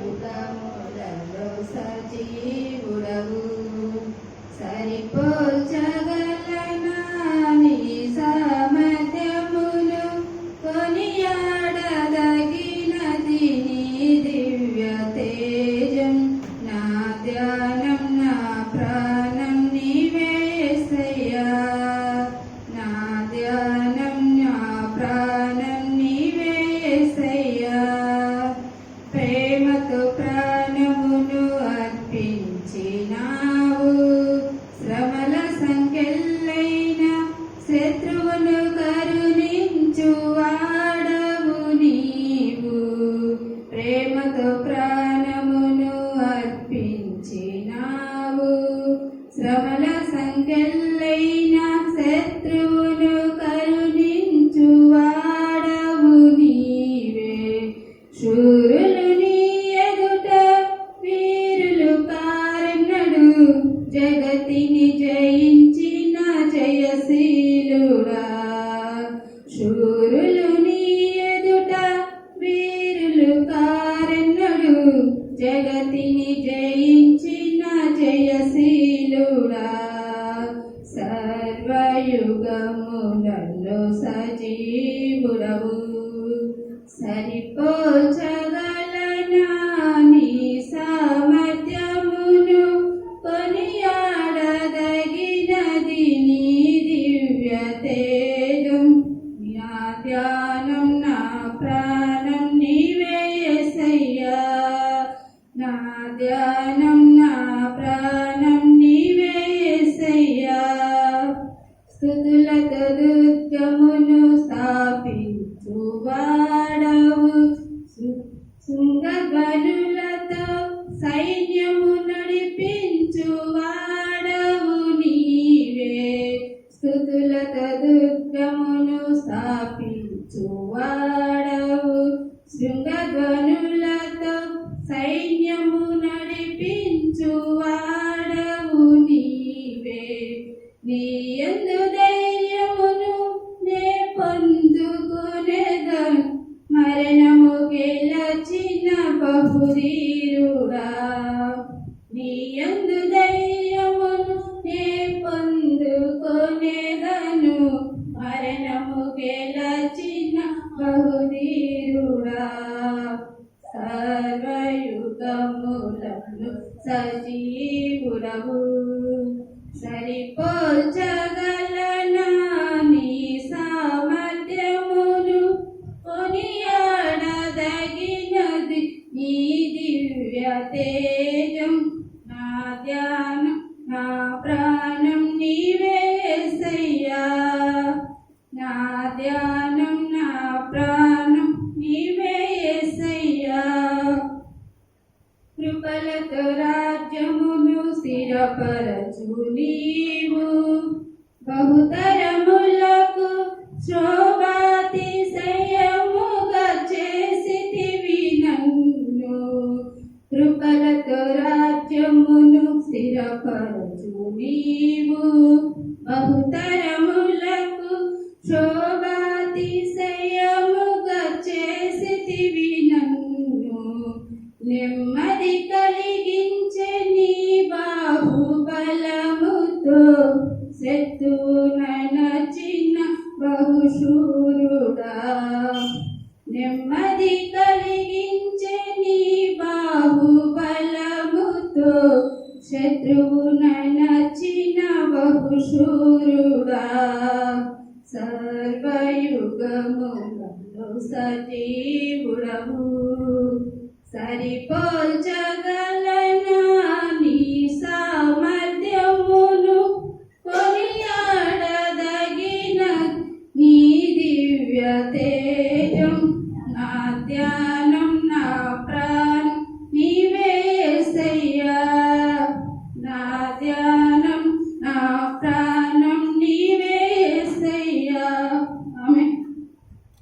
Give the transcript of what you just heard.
సర్వయుగములలో సజీవుడవు సరిపోల్చగలనా నీ సామర్థ్యమును కొనియాడదగినది నీ దివ్య తేజం నా ధ్యానం నా ప్రాణం నీవే యేసయ్యా నా ధ్యానం నా ప్రాణం నీవే యేసయ్యా ప్రేమతో ప్రాణమును అర్పించినావు శ్రమల సంఖ్యలైన శత్రువును కరుణించు వాడవు నీవు ప్రేమతో ప్రాణమును అర్పించినావు శ్రమల సంఖ్యలైన శత్రువును కరుణించు వాడవు నీవే శూరులు నీ ఎదుట వీరులు కారెన్నడు జగతిని జయించిన జయశీలుడా శూరులు నీ ఎదుట వీరులు కారెన్నడు జగతిని జయించిన జయశీలుడా సర్వయుగములలో సజీవుడవు సరిపోల్చగలనా నీ సామర్థ్యమును కొనియాడదగినది నీ దివ్య తేజం నా ధ్యానం నా ప్రాణం నీవే యేసయ్యా నా ధ్యానం నా ప్రాణం నీవే యేసయ్యా స్తుతులతో దుర్గమును స్థాపించు వాడవు శృంగధ్వనులతో సైన్యము నడిపించు వాడవు నీవే స్తుతులతో దుర్గమును స్థాపించు వాడవు శృంగధ్వనులతో సైన్యము నడిపించు వాడవు నీవే నీ యందు ధైర్యమును నే పొందుకొనెదను మరణము గెలచిన బహుధీరుడా నీ యందు ధైర్యమును నే పొందుకొనెదను మరణము గెలచిన బహుధీరుడా సర్వయుగములను సజీవుడవు సరిపోల్చగలనా నీ సామర్థ్యమును కొనియాడదగినది నీ దివ్య తేజం నా ధ్యానం నా ప్రాణం నీవే యేసయ్యా నా ధ్యానం నా ప్రాణం నీవే యేసయ్యా కృపలతో రాజ్యమును స్థిరపరచు నీవు బహుతరములకు శోభాతిశయముగా చేసితివి నన్ను కృపలతో రాజ్యమును స్థిరపరచు నీవు బహుతరములకు శోభాతిశయముగా చేసితివి నన్ను నెమ్మది కలిగించే నీ బాహుబలముతో శత్రువునచిన బహుశూరుడా నెమ్మది కలిగించే నీ బాహుబలముతో శత్రువునచిన బహుశూరుడా సర్వయుగములలో సజీవుడవు సరిపోల్చగలనా